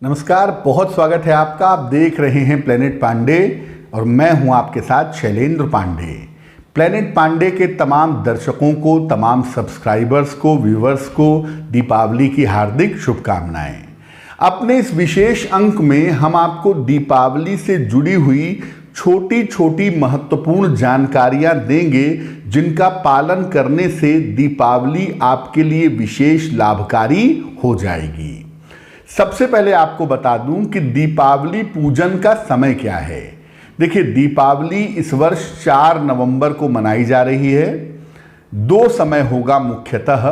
नमस्कार, बहुत स्वागत है आपका। आप देख रहे हैं प्लेनेट पांडे और मैं हूं आपके साथ शैलेंद्र पांडे। प्लेनेट पांडे के तमाम दर्शकों को, तमाम सब्सक्राइबर्स को, व्यूवर्स को दीपावली की हार्दिक शुभकामनाएं। अपने इस विशेष अंक में हम आपको दीपावली से जुड़ी हुई छोटी छोटी महत्वपूर्ण जानकारियां देंगे जिनका पालन करने से दीपावली आपके लिए विशेष लाभकारी हो जाएगी। सबसे पहले आपको बता दूं कि दीपावली पूजन का समय क्या है। देखिए, दीपावली इस वर्ष 4 नवंबर को मनाई जा रही है। 2 समय होगा मुख्यतः।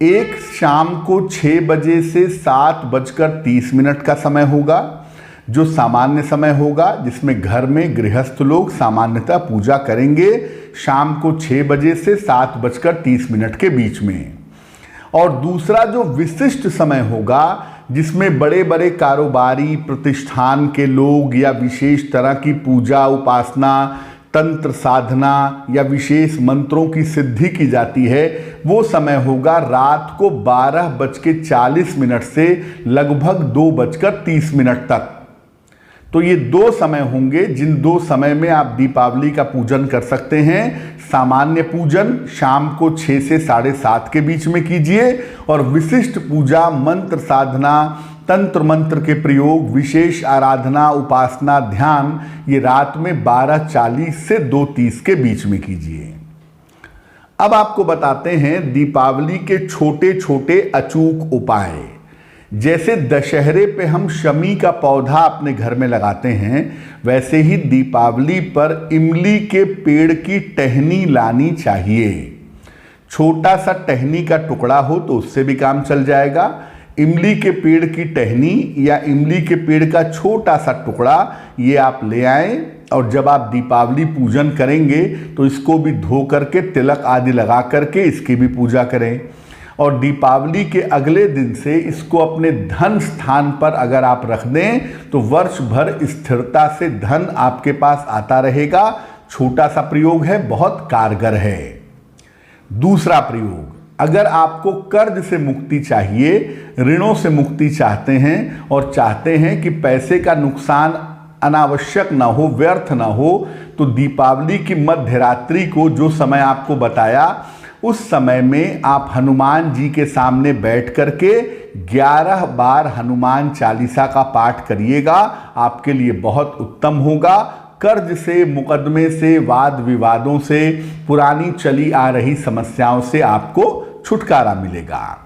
एक शाम को 6 बजे से 7:30 का समय होगा, जो सामान्य समय होगा, जिसमें घर में गृहस्थ लोग सामान्यतः पूजा करेंगे शाम को 6 बजे से 7:30 के बीच में। और दूसरा जो विशिष्ट समय होगा, जिसमें बड़े बड़े कारोबारी प्रतिष्ठान के लोग या विशेष तरह की पूजा उपासना, तंत्र साधना या विशेष मंत्रों की सिद्धि की जाती है, वो समय होगा रात को 12:40 से लगभग 2:30 तक। तो ये 2 समय होंगे जिन 2 समय में आप दीपावली का पूजन कर सकते हैं। सामान्य पूजन शाम को 6 से 7:30 के बीच में कीजिए और विशिष्ट पूजा, मंत्र साधना, तंत्र मंत्र के प्रयोग, विशेष आराधना, उपासना, ध्यान ये रात में 12:40 से 2:30 के बीच में कीजिए। अब आपको बताते हैं दीपावली के छोटे छोटे अचूक उपाय। जैसे दशहरे पे हम शमी का पौधा अपने घर में लगाते हैं, वैसे ही दीपावली पर इमली के पेड़ की टहनी लानी चाहिए। छोटा सा टहनी का टुकड़ा हो तो उससे भी काम चल जाएगा। इमली के पेड़ की टहनी या इमली के पेड़ का छोटा सा टुकड़ा ये आप ले आएं और जब आप दीपावली पूजन करेंगे तो इसको भी धो करके तिलक आदि लगा करके इसकी भी पूजा करें। और दीपावली के अगले दिन से इसको अपने धन स्थान पर अगर आप रख दें तो वर्ष भर स्थिरता से धन आपके पास आता रहेगा। छोटा सा प्रयोग है, बहुत कारगर है। दूसरा प्रयोग, अगर आपको कर्ज से मुक्ति चाहिए, ऋणों से मुक्ति चाहते हैं और चाहते हैं कि पैसे का नुकसान अनावश्यक ना हो, व्यर्थ ना हो, तो दीपावली की मध्य रात्रि को जो समय आपको बताया, उस समय में आप हनुमान जी के सामने बैठ करके 11 बार हनुमान चालीसा का पाठ करिएगा। आपके लिए बहुत उत्तम होगा। कर्ज से, मुकदमे से, वाद विवादों से, पुरानी चली आ रही समस्याओं से आपको छुटकारा मिलेगा।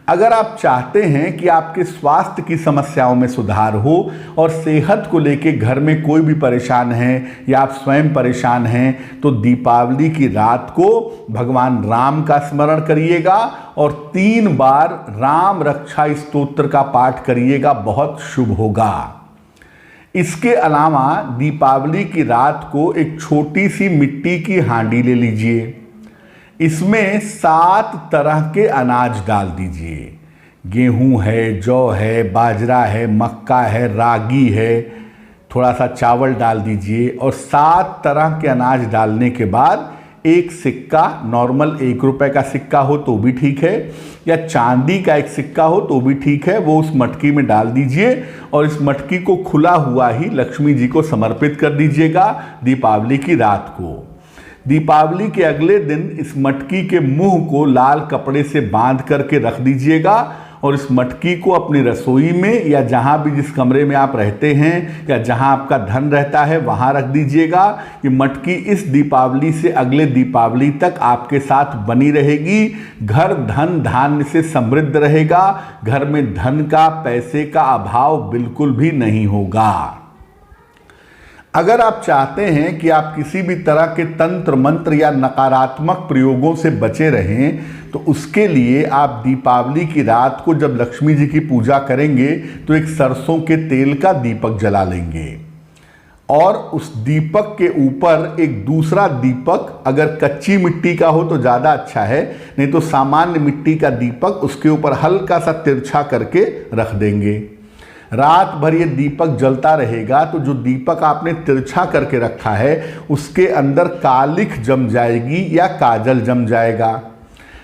अगर आप चाहते हैं कि आपके स्वास्थ्य की समस्याओं में सुधार हो और सेहत को लेके घर में कोई भी परेशान है या आप स्वयं परेशान हैं, तो दीपावली की रात को भगवान राम का स्मरण करिएगा और 3 बार राम रक्षा स्तोत्र का पाठ करिएगा, बहुत शुभ होगा। इसके अलावा दीपावली की रात को एक छोटी सी मिट्टी की हांडी ले लीजिए। इसमें 7 तरह के अनाज डाल दीजिए। गेहूं है, जौ है, बाजरा है, मक्का है, रागी है, थोड़ा सा चावल डाल दीजिए और 7 तरह के अनाज डालने के बाद एक सिक्का, नॉर्मल 1 रुपए का सिक्का हो तो भी ठीक है या चांदी का एक सिक्का हो तो भी ठीक है, वो उस मटकी में डाल दीजिए और इस मटकी को खुला हुआ ही लक्ष्मी जी को समर्पित कर दीजिएगा दीपावली की रात को। दीपावली के अगले दिन इस मटकी के मुंह को लाल कपड़े से बांध करके रख दीजिएगा और इस मटकी को अपनी रसोई में या जहां भी, जिस कमरे में आप रहते हैं या जहां आपका धन रहता है, वहां रख दीजिएगा। ये मटकी इस दीपावली से अगले दीपावली तक आपके साथ बनी रहेगी। घर धन धान्य से समृद्ध रहेगा। घर में धन का, पैसे का अभाव बिल्कुल भी नहीं होगा। अगर आप चाहते हैं कि आप किसी भी तरह के तंत्र मंत्र या नकारात्मक प्रयोगों से बचे रहें, तो उसके लिए आप दीपावली की रात को जब लक्ष्मी जी की पूजा करेंगे तो एक सरसों के तेल का दीपक जला लेंगे और उस दीपक के ऊपर एक दूसरा दीपक, अगर कच्ची मिट्टी का हो तो ज़्यादा अच्छा है, नहीं तो सामान्य मिट्टी का दीपक उसके ऊपर हल्का सा तिरछा करके रख देंगे। रात भर ये दीपक जलता रहेगा तो जो दीपक आपने तिरछा करके रखा है उसके अंदर कालिख जम जाएगी या काजल जम जाएगा।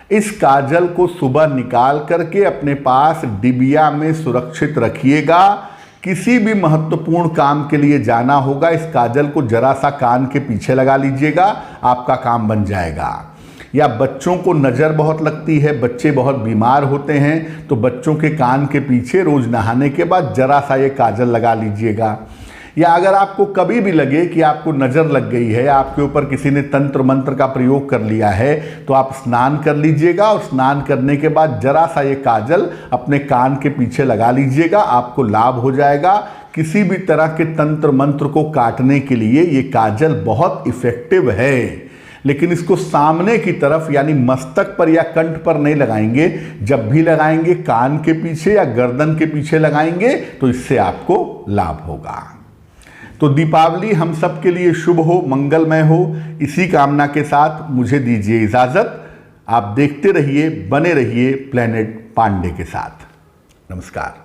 इस काजल को सुबह निकाल करके अपने पास डिबिया में सुरक्षित रखिएगा। किसी भी महत्वपूर्ण काम के लिए जाना होगा, इस काजल को जरा सा कान के पीछे लगा लीजिएगा, आपका काम बन जाएगा। या बच्चों को नज़र बहुत लगती है, बच्चे बहुत बीमार होते हैं, तो बच्चों के कान के पीछे रोज़ नहाने के बाद जरा सा ये काजल लगा लीजिएगा। या अगर आपको कभी भी लगे कि आपको नज़र लग गई है, आपके ऊपर किसी ने तंत्र मंत्र का प्रयोग कर लिया है, तो आप स्नान कर लीजिएगा और स्नान करने के बाद जरा सा ये काजल अपने कान के पीछे लगा लीजिएगा, आपको लाभ हो जाएगा। किसी भी तरह के तंत्र मंत्र को काटने के लिए ये काजल बहुत इफ़ेक्टिव है, लेकिन इसको सामने की तरफ यानी मस्तक पर या कंठ पर नहीं लगाएंगे। जब भी लगाएंगे कान के पीछे या गर्दन के पीछे लगाएंगे, तो इससे आपको लाभ होगा। तो दीपावली हम सब के लिए शुभ हो, मंगलमय हो, इसी कामना के साथ मुझे दीजिए इजाज़त। आप देखते रहिए, बने रहिए प्लेनेट पांडे के साथ। नमस्कार।